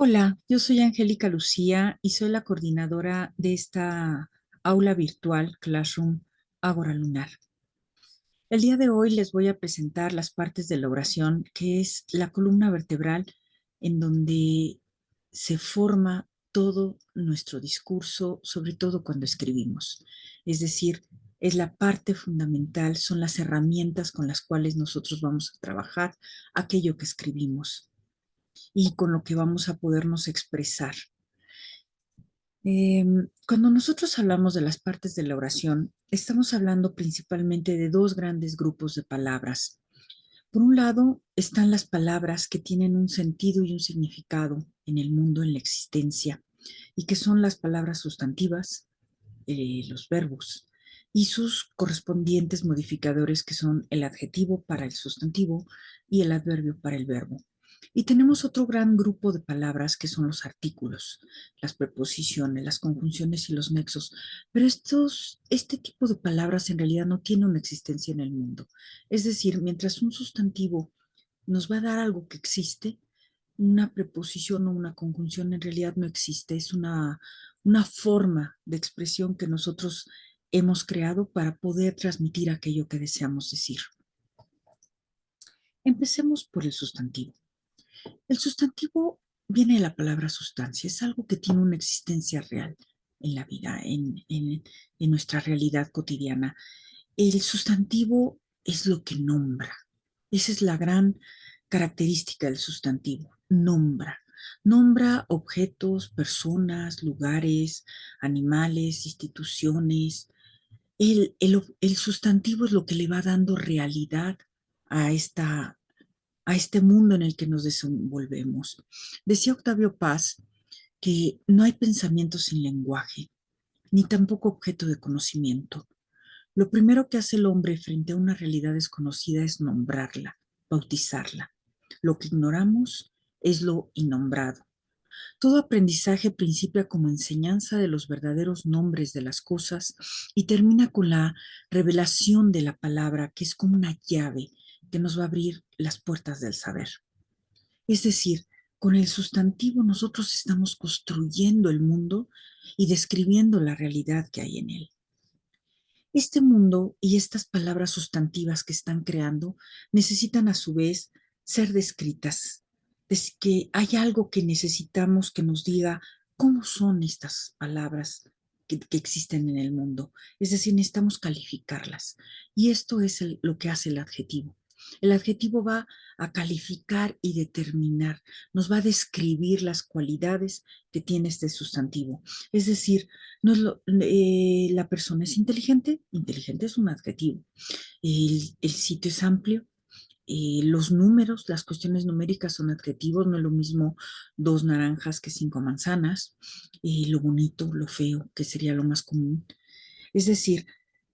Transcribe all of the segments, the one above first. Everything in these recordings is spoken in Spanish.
Hola, yo soy Angélica Lucía y soy la coordinadora de esta aula virtual Classroom Ágora Lunar. El día de hoy les voy a presentar las partes de la oración, que es la columna vertebral en donde se forma todo nuestro discurso, sobre todo cuando escribimos. Es decir, es la parte fundamental, son las herramientas con las cuales nosotros vamos a trabajar aquello que escribimos y con lo que vamos a podernos expresar. Cuando nosotros hablamos de las partes de la oración, estamos hablando principalmente de dos grandes grupos de palabras. Por un lado, están las palabras que tienen un sentido y un significado en el mundo, en la existencia, y que son las palabras sustantivas, los verbos, y sus correspondientes modificadores, que son el adjetivo para el sustantivo y el adverbio para el verbo. Y tenemos otro gran grupo de palabras que son los artículos, las preposiciones, las conjunciones y los nexos. Pero este tipo de palabras en realidad no tiene una existencia en el mundo. Es decir, mientras un sustantivo nos va a dar algo que existe, una preposición o una conjunción en realidad no existe. Es una forma de expresión que nosotros hemos creado para poder transmitir aquello que deseamos decir. Empecemos por el sustantivo. El sustantivo viene de la palabra sustancia, es algo que tiene una existencia real en la vida, en nuestra realidad cotidiana. El sustantivo es lo que nombra. Esa es la gran característica del sustantivo. Nombra. Nombra objetos, personas, lugares, animales, instituciones. El sustantivo es lo que le va dando realidad a a este mundo en el que nos desenvolvemos. Decía Octavio Paz que no hay pensamiento sin lenguaje, ni tampoco objeto de conocimiento. Lo primero que hace el hombre frente a una realidad desconocida es nombrarla, bautizarla. Lo que ignoramos es lo innombrado. Todo aprendizaje principia como enseñanza de los verdaderos nombres de las cosas y termina con la revelación de la palabra, que es como una llave que nos va a abrir las puertas del saber. Es decir, con el sustantivo nosotros estamos construyendo el mundo y describiendo la realidad que hay en él. Este mundo y estas palabras sustantivas que están creando necesitan a su vez ser descritas. Es que hay algo que necesitamos que nos diga cómo son estas palabras que existen en el mundo. Es decir, necesitamos calificarlas. Y esto es lo que hace el adjetivo. El adjetivo va a calificar y determinar, nos va a describir las cualidades que tiene este sustantivo. Es decir, no es la persona es inteligente, inteligente es un adjetivo. El sitio es amplio, los números, las cuestiones numéricas son adjetivos, no es lo mismo dos naranjas que cinco manzanas, lo bonito, lo feo, que sería lo más común. Es decir,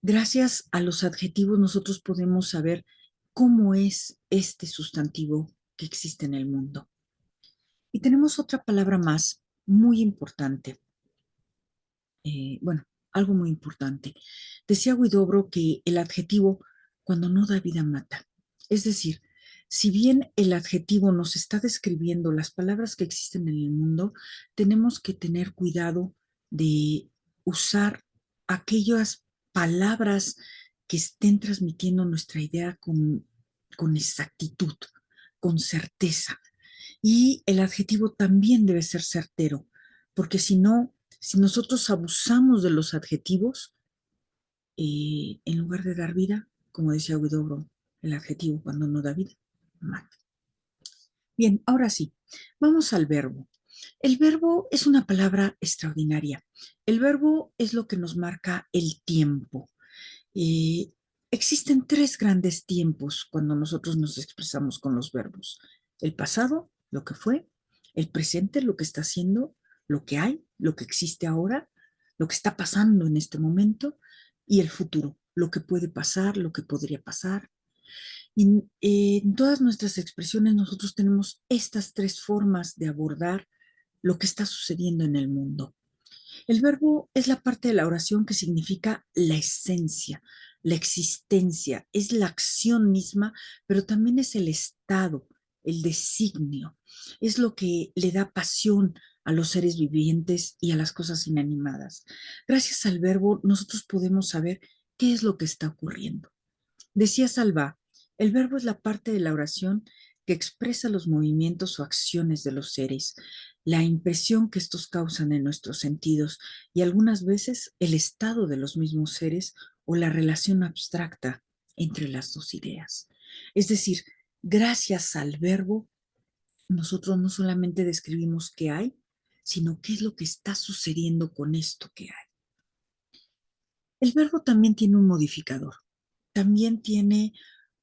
gracias a los adjetivos nosotros podemos saber cómo es este sustantivo que existe en el mundo. Y tenemos otra palabra más muy importante, bueno, algo muy importante. Decía Huidobro que el adjetivo, cuando no da vida, mata. Es decir, si bien el adjetivo nos está describiendo las palabras que existen en el mundo, tenemos que tener cuidado de usar aquellas palabras que estén transmitiendo nuestra idea con exactitud, con certeza. Y el adjetivo también debe ser certero, porque si no, si nosotros abusamos de los adjetivos, en lugar de dar vida, como decía Huidobro, el adjetivo cuando no da vida, mata. Bien, ahora sí, vamos al verbo. El verbo es una palabra extraordinaria. El verbo es lo que nos marca el tiempo. Eh, Existen tres grandes tiempos cuando nosotros nos expresamos con los verbos. El pasado, lo que fue, el presente, lo que está haciendo, lo que hay, lo que existe ahora, lo que está pasando en este momento, y el futuro, lo que puede pasar, lo que podría pasar. Y en todas nuestras expresiones nosotros tenemos estas tres formas de abordar lo que está sucediendo en el mundo. El verbo es la parte de la oración que significa la esencia, la existencia, es la acción misma, pero también es el estado el designio, es lo que le da pasión a los seres vivientes y a las cosas inanimadas. Gracias al verbo, nosotros podemos saber qué es lo que está ocurriendo. Decía Salvá, el verbo es la parte de la oración que expresa los movimientos o acciones de los seres, la impresión que estos causan en nuestros sentidos y algunas veces el estado de los mismos seres o la relación abstracta entre las dos ideas. Es decir, gracias al verbo, nosotros no solamente describimos qué hay, sino qué es lo que está sucediendo con esto que hay. El verbo también tiene un modificador, también tiene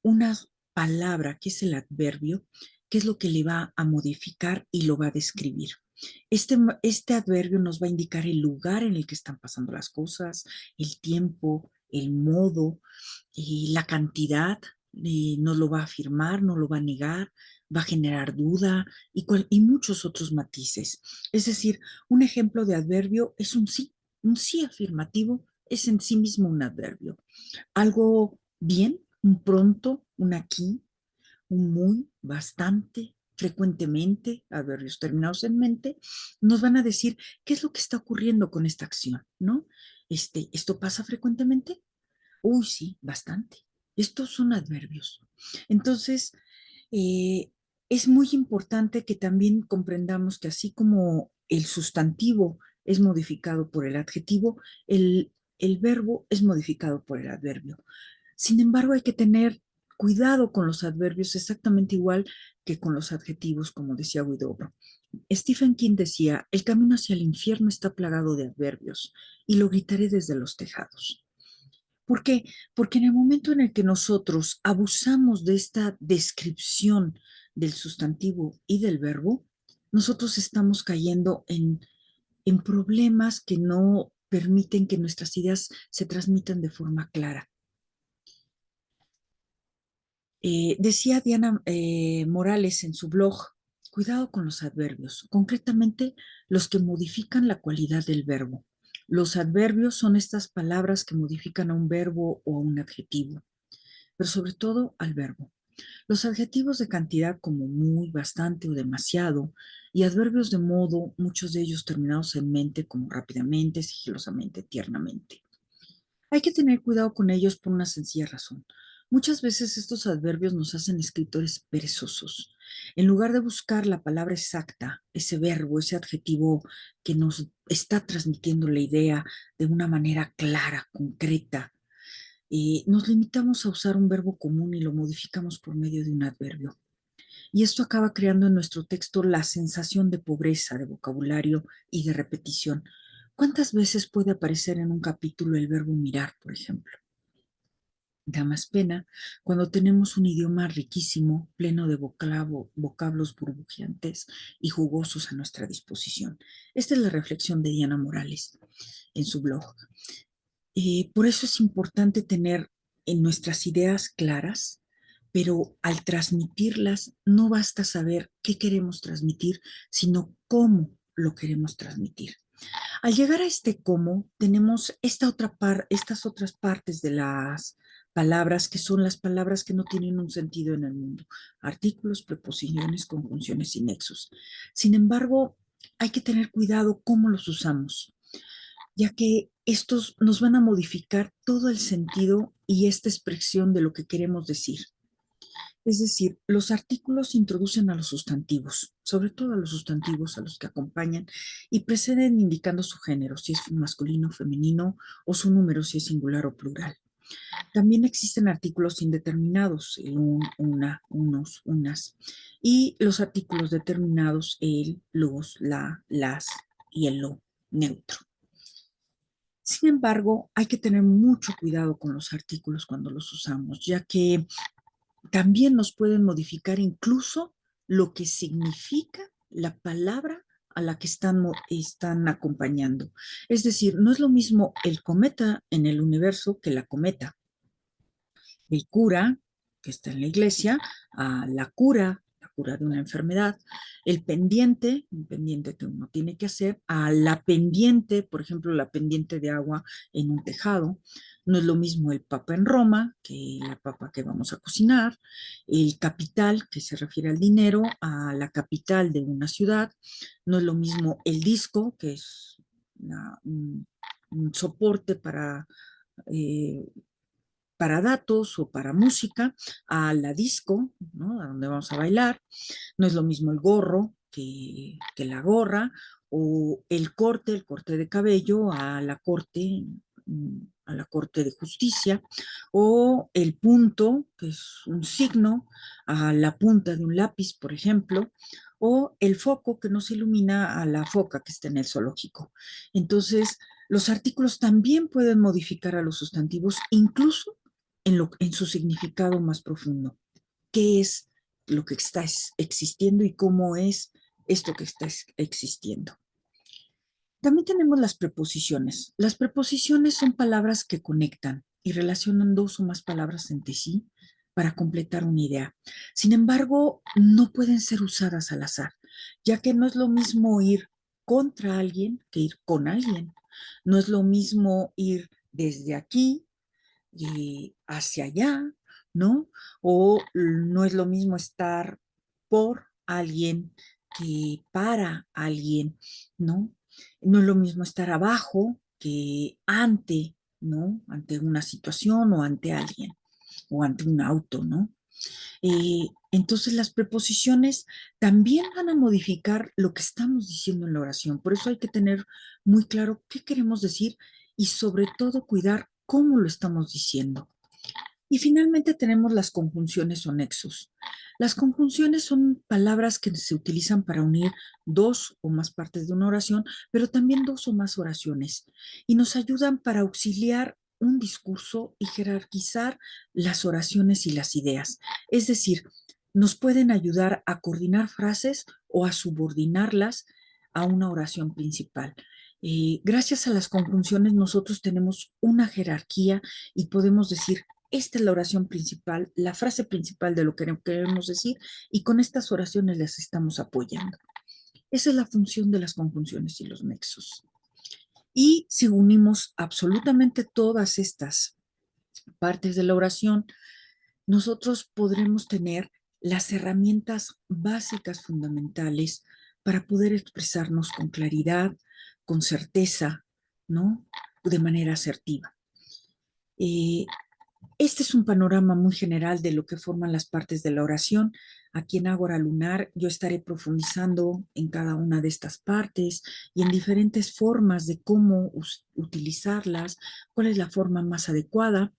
una palabra que es el adverbio, que es lo que le va a modificar y lo va a describir. Este adverbio nos va a indicar el lugar en el que están pasando las cosas, el tiempo, el modo, la cantidad, nos lo va a afirmar, no lo va a negar, va a generar duda y muchos otros matices. Es decir, un ejemplo de adverbio es un sí afirmativo es en sí mismo un adverbio. Algo bien, un pronto, un aquí, un muy, bastante, frecuentemente, adverbios terminados en mente, nos van a decir qué es lo que está ocurriendo con esta acción, ¿no? ¿Esto pasa frecuentemente? Uy, sí, bastante. Estos son adverbios. Entonces, eh, es muy importante que también comprendamos que así como el sustantivo es modificado por el adjetivo, el verbo es modificado por el adverbio. Sin embargo, hay que tener cuidado con los adverbios exactamente igual que con los adjetivos, como decía Guidobro. Stephen King decía, el camino hacia el infierno está plagado de adverbios y lo gritaré desde los tejados. ¿Por qué? Porque en el momento en el que nosotros abusamos de esta descripción del sustantivo y del verbo, nosotros estamos cayendo en problemas que no permiten que nuestras ideas se transmitan de forma clara. Decía Diana Morales en su blog, cuidado con los adverbios, concretamente los que modifican la cualidad del verbo. Los adverbios son estas palabras que modifican a un verbo o a un adjetivo, pero sobre todo al verbo. Los adjetivos de cantidad como muy, bastante o demasiado, y adverbios de modo, muchos de ellos terminados en mente como rápidamente, sigilosamente, tiernamente. Hay que tener cuidado con ellos por una sencilla razón. Muchas veces estos adverbios nos hacen escritores perezosos. En lugar de buscar la palabra exacta, ese verbo, ese adjetivo que nos está transmitiendo la idea de una manera clara, concreta, nos limitamos a usar un verbo común y lo modificamos por medio de un adverbio. Y esto acaba creando en nuestro texto la sensación de pobreza, de vocabulario y de repetición. ¿Cuántas veces puede aparecer en un capítulo el verbo mirar, por ejemplo? Da más pena cuando tenemos un idioma riquísimo, pleno de vocablos burbujeantes y jugosos a nuestra disposición. Esta es la reflexión de Diana Morales en su blog. Por eso es importante tener en nuestras ideas claras, pero al transmitirlas no basta saber qué queremos transmitir, sino cómo lo queremos transmitir. Al llegar a este cómo, tenemos estas otras partes de las palabras que son las palabras que no tienen un sentido en el mundo, artículos, preposiciones, conjunciones y nexos. Sin embargo, hay que tener cuidado cómo los usamos, ya que estos nos van a modificar todo el sentido y esta expresión de lo que queremos decir. Es decir, los artículos introducen a los sustantivos, sobre todo a los sustantivos a los que acompañan y preceden indicando su género, si es masculino, femenino o su número, si es singular o plural. También existen artículos indeterminados, el un, una, unos, unas, y los artículos determinados, el, los, la, las y el lo neutro. Sin embargo, hay que tener mucho cuidado con los artículos cuando los usamos, ya que también nos pueden modificar incluso lo que significa la palabra a la que están acompañando. Es decir, no es lo mismo el cometa en el universo que la cometa. El cura, que está en la iglesia, a la cura de una enfermedad, el pendiente, un pendiente que uno tiene que hacer, a la pendiente, por ejemplo, la pendiente de agua en un tejado, No es lo mismo el papa en Roma que la papa que vamos a cocinar, el capital, que se refiere al dinero, a la capital de una ciudad. No es lo mismo el disco, que es un soporte eh, para datos o para música, a la disco, ¿no? A donde vamos a bailar. No es lo mismo el gorro que la gorra, o el corte de cabello a la corte de justicia, o el punto, que es un signo, a la punta de un lápiz, por ejemplo, o el foco que nos ilumina a la foca que está en el zoológico. Entonces, los artículos también pueden modificar a los sustantivos, incluso en su significado más profundo. ¿Qué es lo que está existiendo y cómo es esto que está existiendo? También tenemos las preposiciones. Las preposiciones son palabras que conectan y relacionan dos o más palabras entre sí para completar una idea. Sin embargo, no pueden ser usadas al azar, ya que no es lo mismo ir contra alguien que ir con alguien. No es lo mismo ir desde aquí hacia allá, ¿no? O no es lo mismo estar por alguien que para alguien, ¿no? No es lo mismo estar abajo que ante, ¿no? Ante una situación o ante alguien o ante un auto, ¿no? Entonces las preposiciones también van a modificar lo que estamos diciendo en la oración. Por eso hay que tener muy claro qué queremos decir y sobre todo cuidar cómo lo estamos diciendo. Y finalmente tenemos las conjunciones o nexos. Las conjunciones son palabras que se utilizan para unir dos o más partes de una oración, pero también dos o más oraciones, y nos ayudan para auxiliar un discurso y jerarquizar las oraciones y las ideas. Es decir, nos pueden ayudar a coordinar frases o a subordinarlas a una oración principal. Gracias a las conjunciones nosotros tenemos una jerarquía y podemos decir, esta es la oración principal, la frase principal de lo que queremos decir, y con estas oraciones las estamos apoyando. Esa es la función de las conjunciones y los nexos. Y si unimos absolutamente todas estas partes de la oración, nosotros podremos tener las herramientas básicas fundamentales para poder expresarnos con claridad, con certeza, ¿no? De manera asertiva. Eh, Este es un panorama muy general de lo que forman las partes de la oración. Aquí en Ágora Lunar yo estaré profundizando en cada una de estas partes y en diferentes formas de cómo utilizarlas, cuál es la forma más adecuada.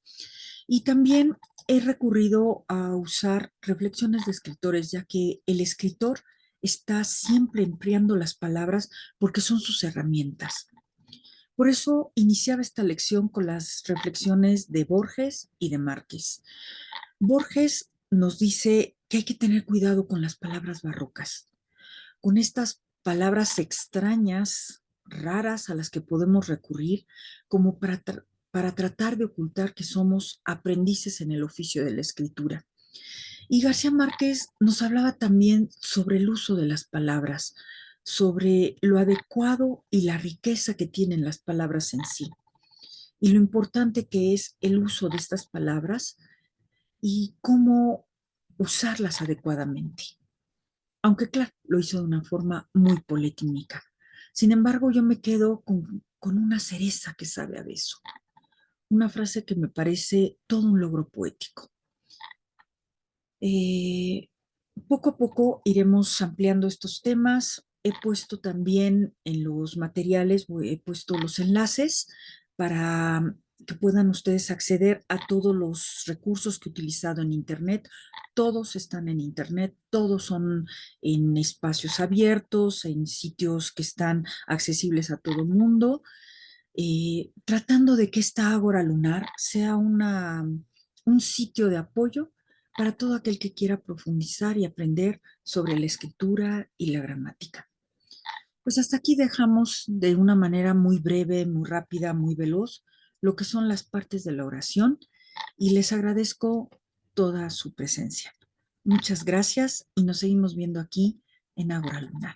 Y también he recurrido a usar reflexiones de escritores, ya que el escritor está siempre empleando las palabras porque son sus herramientas. Por eso iniciaba esta lección con las reflexiones de Borges y de Márquez. Borges nos dice que hay que tener cuidado con las palabras barrocas, con estas palabras extrañas, raras a las que podemos recurrir como para tratar de ocultar que somos aprendices en el oficio de la escritura. Y García Márquez nos hablaba también sobre el uso de las palabras, sobre lo adecuado y la riqueza que tienen las palabras en sí, y lo importante que es el uso de estas palabras y cómo usarlas adecuadamente. Aunque claro, lo hizo de una forma muy politímica. Sin embargo, yo me quedo con una cereza que sabe a beso, una frase que me parece todo un logro poético. Eh, Poco a poco iremos ampliando estos temas. He puesto también en los materiales, he puesto los enlaces para que puedan ustedes acceder a todos los recursos que he utilizado en Internet. Todos están en Internet, todos son en espacios abiertos, en sitios que están accesibles a todo el mundo, tratando de que esta Ágora Lunar sea un sitio de apoyo para todo aquel que quiera profundizar y aprender sobre la escritura y la gramática. Pues hasta aquí dejamos de una manera muy breve, muy rápida, muy veloz lo que son las partes de la oración y les agradezco toda su presencia. Muchas gracias y nos seguimos viendo aquí en Ágora Lunar.